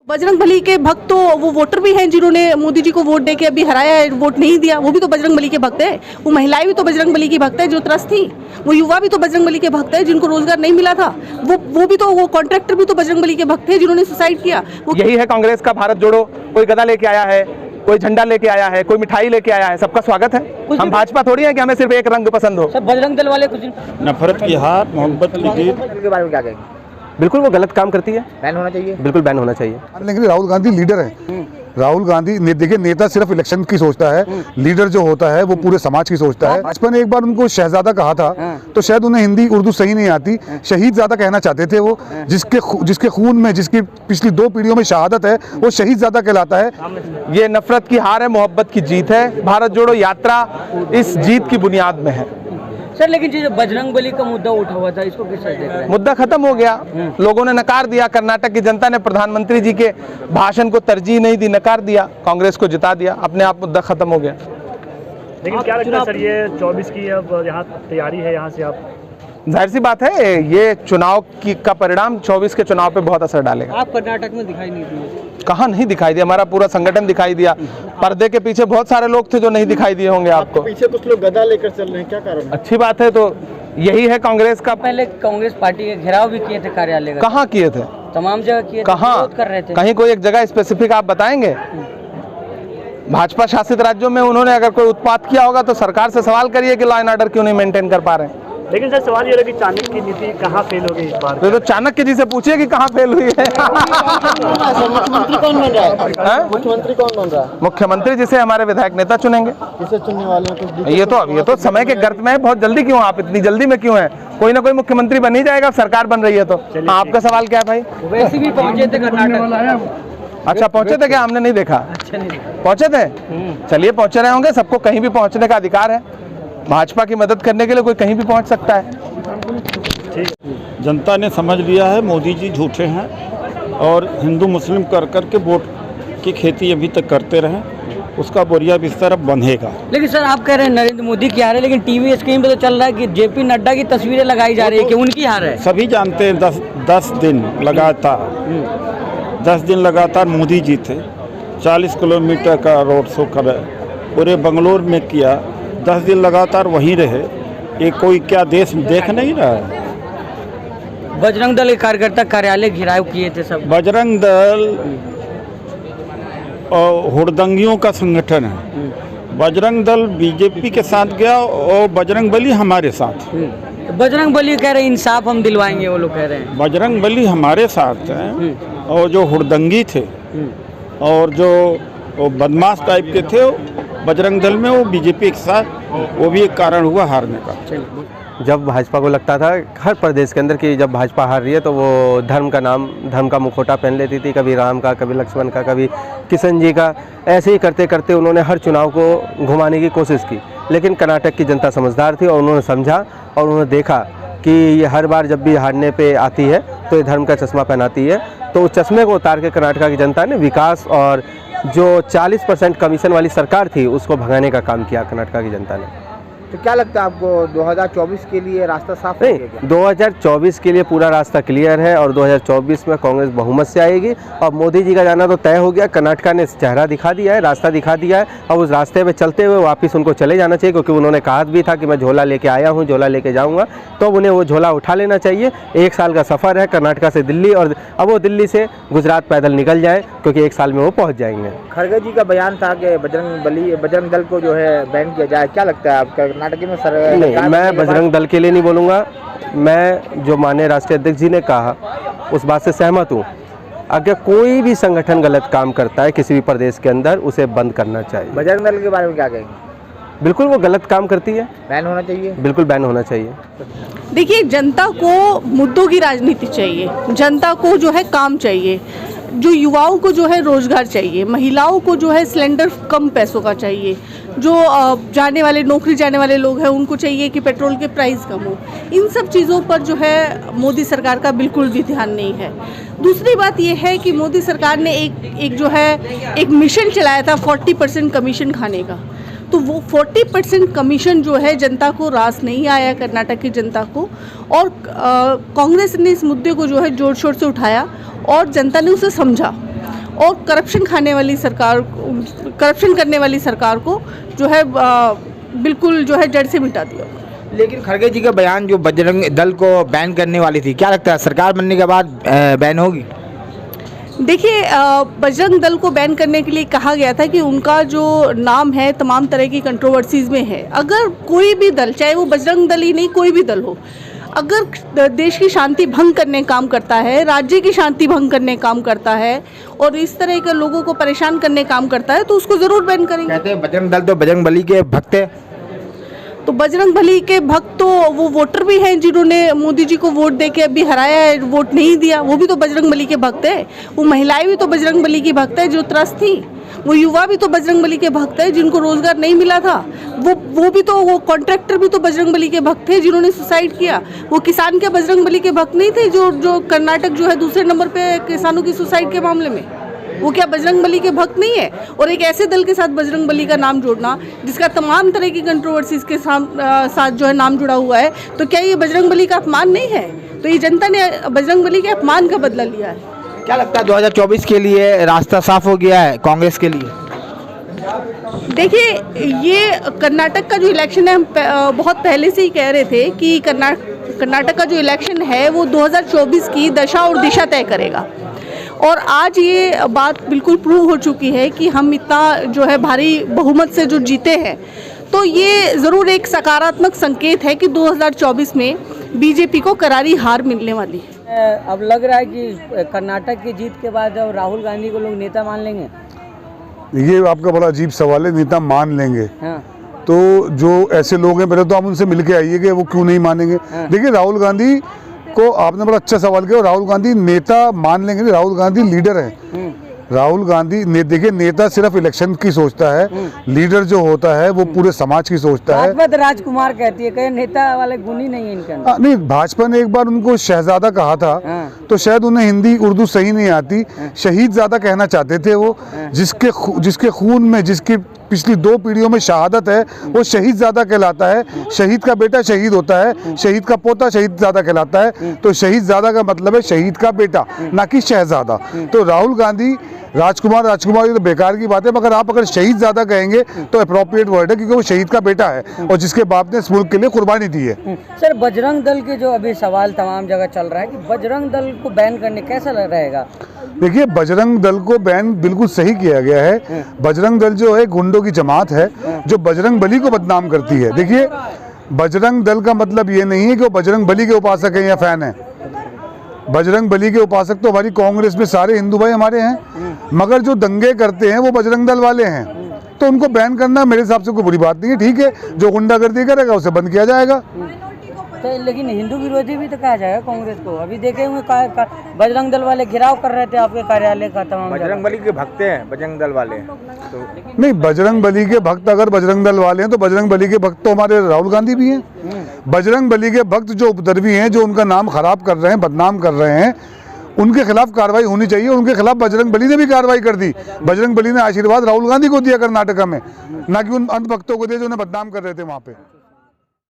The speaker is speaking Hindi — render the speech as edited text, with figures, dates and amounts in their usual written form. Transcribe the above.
बजरंगबली के भक्त तो वो वोटर भी हैं जिन्होंने मोदी जी को वोट दे के अभी हराया है, वोट नहीं दिया, वो भी तो बजरंगबली के भक्त है। वो महिलाएं भी तो बजरंगबली की भक्त है जो त्रस्त थी, वो युवा भी तो बजरंगबली के भक्त है जिनको रोजगार नहीं मिला था, वो भी तो, वो कॉन्ट्रैक्टर भी तो बजरंगबली के भक्त है जिन्होंने सुसाइड किया। यही है कांग्रेस का भारत जोड़ो। कोई गदा लेके आया है, कोई झंडा लेके आया है, कोई मिठाई लेके आया है, सबका स्वागत है। हम भाजपा थोड़ी है कि हमें सिर्फ एक रंग पसंद हो। सब बजरंग दल वाले कुछ नफरत की हार, मोहब्बत की जीत के बारे में क्या कहेंगे? बिल्कुल वो गलत काम करती है, बैन होना चाहिए। बिल्कुल बैन होना चाहिए। लेकिन राहुल गांधी लीडर है। राहुल गांधी देखिए, नेता सिर्फ इलेक्शन की सोचता है, लीडर जो होता है वो पूरे समाज की सोचता है। भाजपा ने एक बार उनको शहजादा कहा था, तो शायद उन्हें हिंदी उर्दू सही नहीं आती, शहीद ज्यादा कहना चाहते थे वो। जिसके खून में, जिसकी पिछली 2 पीढ़ियों में शहादत है, वो शहीद ज्यादा कहलाता है। ये नफरत की हार है, मोहब्बत की जीत है। भारत जोड़ो यात्रा इस जीत की बुनियाद में है। सर लेकिन जो बजरंगबली का मुद्दा उठा हुआ था, इसको किस तरह देख रहे हैं? मुद्दा खत्म हो गया, लोगों ने नकार दिया। कर्नाटक की जनता ने प्रधानमंत्री जी के भाषण को तरजीह नहीं दी, नकार दिया, कांग्रेस को जिता दिया, अपने आप मुद्दा खत्म हो गया। लेकिन क्या लगता है सर, ये 24 की अब यहाँ तैयारी है, यहाँ से आप जाहिर सी बात है ये चुनाव का परिणाम 24 के चुनाव पे बहुत असर डालेगा। आप कर्नाटक में दिखाई नहीं दिए? कहाँ नहीं दिखाई दिया, हमारा पूरा संगठन दिखाई दिया। पर्दे के पीछे बहुत सारे लोग थे जो नहीं दिखाई दिए होंगे आपको। पीछे कुछ लोग गदा लेकर चल रहे हैं, क्या कारण? अच्छी बात है, तो यही है कांग्रेस का। पहले कांग्रेस पार्टी के घेराव भी किए थे कार्यालय का। कहाँ किए थे? तमाम जगह किए थे, कहाँ विरोध कर रहे थे। कहीं कोई एक जगह स्पेसिफिक आप बताएंगे? भाजपा शासित राज्यों में उन्होंने अगर कोई उत्पात किया होगा तो सरकार से सवाल करिए कि लॉ एंड ऑर्डर क्यों नहीं मेंटेन कर पा रहे हैं। लेकिन सर सवाल ये है कि चाणक्य की नीति कहाँ फेल हो गई इस बार? तो चाणक्य जी से पूछिए कि कहाँ फेल हुई है। मुख्यमंत्री कौन बन रहा है? मुख्यमंत्री कौन बन रहा है? मुख्यमंत्री जिसे हमारे विधायक नेता चुनेंगे। किसे चुनने वाले हैं? ये तो समय के गर्त में है। बहुत जल्दी क्यों, आप इतनी जल्दी में क्यों है? कोई ना कोई मुख्यमंत्री बन ही जाएगा, सरकार बन रही है तो। आपका सवाल क्या है भाई? वैसे भी पहुंचे थे कर्नाटक। अच्छा पहुंचे थे क्या? हमने नहीं देखा। अच्छा नहीं पहुंचे थे, चलिए पहुंचे रहे होंगे। सबको कहीं भी पहुंचने का अधिकार है। भाजपा की मदद करने के लिए कोई कहीं भी पहुंच सकता है। जनता ने समझ लिया है मोदी जी झूठे हैं और हिंदू मुस्लिम कर करके वोट की खेती अभी तक करते रहे, उसका बोरिया बिस्तर अब बंधेगा। लेकिन सर आप कह रहे हैं नरेंद्र मोदी की हार है, लेकिन टीवी स्क्रीन पे तो चल रहा है कि जेपी नड्डा की तस्वीरें लगाई जा रही है कि उनकी हार है। सभी जानते हैं 10 दिन लगातार 10 दिन लगातार मोदी जी थे। 40 किलोमीटर का रोड शो कर पूरे बंगलोर में किया, 10 दिन लगातार वहीं रहे। ये कोई क्या देश देख नहीं रहा है? बजरंग दल के कार्यकर्ता कार्यालय घेराव किए थे सब। बजरंग दल और हुड़दंगियों का संगठन है। बजरंग दल बीजेपी के साथ गया और बजरंग बली हमारे साथ। बजरंग बली कह रहे हैं इंसाफ हम दिलवाएंगे, वो लोग कह रहे हैं। बजरंग बली हमारे साथ हैं और जो हुड़दंगी थे और जो बदमाश टाइप के थे बजरंग दल में, वो बीजेपी के साथ, वो भी एक कारण हुआ हारने का। जब भाजपा को लगता था हर प्रदेश के अंदर कि जब भाजपा हार रही है तो वो धर्म का मुखौटा पहन लेती थी, कभी राम का, कभी लक्ष्मण का, कभी किशन जी का। ऐसे ही करते करते उन्होंने हर चुनाव को घुमाने की कोशिश की। लेकिन कर्नाटक की जनता समझदार थी और उन्होंने समझा और उन्होंने देखा कि ये हर बार जब भी हारने पे आती है तो ये धर्म का चश्मा पहनाती है। तो उस चश्मे को उतार के कर्नाटक की जनता ने विकास और जो 40% कमीशन वाली सरकार थी उसको भगाने का काम किया कर्नाटक की जनता ने। तो क्या लगता है आपको 2024 के लिए रास्ता साफ नहीं, 2024 के लिए पूरा रास्ता क्लियर है और 2024 में कांग्रेस बहुमत से आएगी और मोदी जी का जाना तो तय हो गया। कर्नाटक ने चेहरा दिखा दिया है, रास्ता दिखा दिया है। अब उस रास्ते पे चलते हुए वापस उनको चले जाना चाहिए, क्योंकि उन्होंने कहा भी था कि मैं झोला लेके आया हूँ, झोला लेके जाऊँगा। तो उन्हें वो झोला उठा लेना चाहिए। 1 साल का सफ़र है कर्नाटक से दिल्ली, और अब वो दिल्ली से गुजरात पैदल निकल जाए, क्योंकि 1 साल में वो पहुँच जाएंगे। खड़गे जी का बयान था कि बजरंग दल को जो है बैन किया जाए, क्या लगता है आपका? कर्नाटक में नहीं, मैं बजरंग दल के लिए नहीं बोलूँगा। मैं जो माननीय राष्ट्रीय अध्यक्ष जी ने कहा उस बात से सहमत हूँ। अगर कोई भी संगठन गलत काम करता है किसी भी प्रदेश के अंदर, उसे बंद करना चाहिए। बजरंग दल के बारे में क्या कहेंगे? बिल्कुल वो गलत काम करती है, बैन होना चाहिए। बिल्कुल बैन होना चाहिए। देखिए, जनता को मुद्दों की राजनीति चाहिए, जनता को जो है काम चाहिए, जो युवाओं को जो है रोजगार चाहिए, महिलाओं को जो है सिलेंडर कम पैसों का चाहिए, जो नौकरी जाने वाले लोग हैं उनको चाहिए कि पेट्रोल के प्राइस कम हो। इन सब चीज़ों पर जो है मोदी सरकार का बिल्कुल भी ध्यान नहीं है। दूसरी बात यह है कि मोदी सरकार ने एक मिशन चलाया था 40% कमीशन खाने का। तो वो 40% कमीशन जो है जनता को रास नहीं आया, कर्नाटक की जनता को। और कांग्रेस ने इस मुद्दे को जो है जोर शोर से उठाया और जनता ने उसे समझा। और करप्शन खाने वाली सरकार, करप्शन करने वाली सरकार को जो है बिल्कुल जो है जड़ से मिटा दिया। लेकिन खड़गे जी का बयान जो बजरंग दल को बैन करने वाली थी, क्या लगता है सरकार बनने के बाद बैन होगी? देखिए, बजरंग दल को बैन करने के लिए कहा गया था कि उनका जो नाम है तमाम तरह की कंट्रोवर्सीज में है। अगर कोई भी दल, चाहे वो बजरंग दल ही नहीं कोई भी दल हो, अगर देश की शांति भंग करने काम करता है, राज्य की शांति भंग करने काम करता है और इस तरह के लोगों को परेशान करने काम करता है तो उसको ज़रूर बैन करेंगे। कहते हैं बजरंग दल तो बजरंग बली के भक्त है। तो बजरंग बली के भक्त तो वो वोटर भी हैं जिन्होंने मोदी जी को वोट दे के अभी हराया है, वोट नहीं दिया, वो भी तो बजरंग बली के भक्त है। वो महिलाएं भी तो बजरंग बली की भक्त है जो त्रस्त थी। वो युवा भी तो बजरंग बली के भक्त है जिनको रोजगार नहीं मिला था। वो भी तो, वो कॉन्ट्रैक्टर भी तो बजरंग बली के भक्त थे जिन्होंने सुसाइड किया। वो किसान के बजरंग बली के भक्त नहीं थे जो कर्नाटक जो है दूसरे नंबर पे किसानों की सुसाइड के मामले में। वो क्या बजरंग बली के भक्त नहीं है? और एक ऐसे दल के साथ बजरंग बली का नाम जोड़ना जिसका तमाम तरह की कंट्रोवर्सीज के साथ जो है नाम जुड़ा हुआ है, तो क्या ये बजरंग बली का अपमान नहीं है? तो ये जनता ने बजरंग बली के अपमान का बदला लिया है। क्या लगता है 2024 के लिए रास्ता साफ हो गया है कांग्रेस के लिए? देखिए, ये कर्नाटक का जो इलेक्शन है, हम बहुत पहले से ही कह रहे थे कि कर्नाटक का जो इलेक्शन है वो 2024 की दशा और दिशा तय करेगा। और आज ये बात बिल्कुल प्रूव हो चुकी है कि हम इतना जो है भारी बहुमत से जो जीते हैं, तो ये ज़रूर एक सकारात्मक संकेत है कि 2024 में बीजेपी को करारी हार मिलने वाली है। अब लग रहा है कि कर्नाटक की जीत के बाद अब राहुल गांधी को लोग नेता मान लेंगे। ये आपका बड़ा अजीब सवाल है, नेता मान लेंगे। हाँ। तो जो ऐसे लोग हैं, पहले तो आप उनसे मिलके आइए कि वो क्यों नहीं मानेंगे। देखिए, राहुल गांधी को आपने बड़ा अच्छा सवाल किया। राहुल गांधी नेता मान लेंगे, राहुल गांधी लीडर है। राहुल गांधी देखिए, नेता सिर्फ इलेक्शन की सोचता है, लीडर जो होता है वो पूरे समाज की सोचता है। भाजपा राजकुमार कहती है, कहीं नेता वाले गुण ही नहीं है इनके अंदर। नहीं, भाजपा ने एक बार उनको शहजादा कहा था, तो शायद उन्हें हिंदी उर्दू सही नहीं आती, शहीद ज्यादा कहना चाहते थे वो। जिसके खून में, जिसकी पिछली 2 पीढ़ियों में शहादत है, वो शहीद ज़्यादा कहलाता है। शहीद का बेटा शहीद होता है, शहीद का पोता शहीद ज़्यादा कहलाता है। तो शहीद ज़्यादा का मतलब है शहीद का बेटा, ना कि शहजादा। तो राहुल गांधी राजकुमार ये तो बेकार की बात है, मगर आप अगर शहीद ज़्यादा कहेंगे तो अप्रोप्रिएट वर्ड है, क्योंकि वो शहीद का बेटा है और जिसके बाप ने इस मुल्क के लिए कुर्बानी दी है। सर, बजरंग दल के जो अभी सवाल तमाम जगह चल रहा है कि बजरंग दल को बैन करने कैसा रहेगा? देखिए, बजरंग दल को बैन बिल्कुल सही किया गया है। बजरंग दल जो है गुंडों की जमात है जो बजरंग बली को बदनाम करती है। देखिए, बजरंग दल का मतलब ये नहीं है कि वो बजरंग बली के उपासक हैं या फैन हैं। बजरंग बली के उपासक तो हमारी कांग्रेस में सारे हिंदू भाई हमारे हैं, मगर जो दंगे करते हैं वो बजरंग दल वाले हैं। तो उनको बैन करना मेरे हिसाब से कोई बुरी बात नहीं है। ठीक है, जो गुंडागर्दी करेगा उसे बंद किया जाएगा। तो लेकिन हिंदू विरोधी भी तो कहा जाएगा कांग्रेस को। अभी देखे हुए बजरंग दल वाले घिराव कर रहे थे आपके कार्यालय का तमाम। बजरंग बली के भक्त हैं बजरंग दल वाले तो नहीं, बजरंग बली के भक्त अगर बजरंग दल वाले हैं तो बजरंग बली के भक्त तो हमारे राहुल गांधी भी हैं। बजरंग बली के भक्त जो उपद्रवी हैं, जो उनका नाम खराब कर रहे हैं, बदनाम कर रहे हैं, उनके खिलाफ कार्रवाई होनी चाहिए। उनके खिलाफ बजरंग बली ने भी कार्रवाई कर दी। बजरंग बली ने आशीर्वाद राहुल गांधी को दिया कर्नाटक में, ना कि उन अंधभक्तों को दिया जो उन्हें बदनाम कर रहे थे वहाँ पे।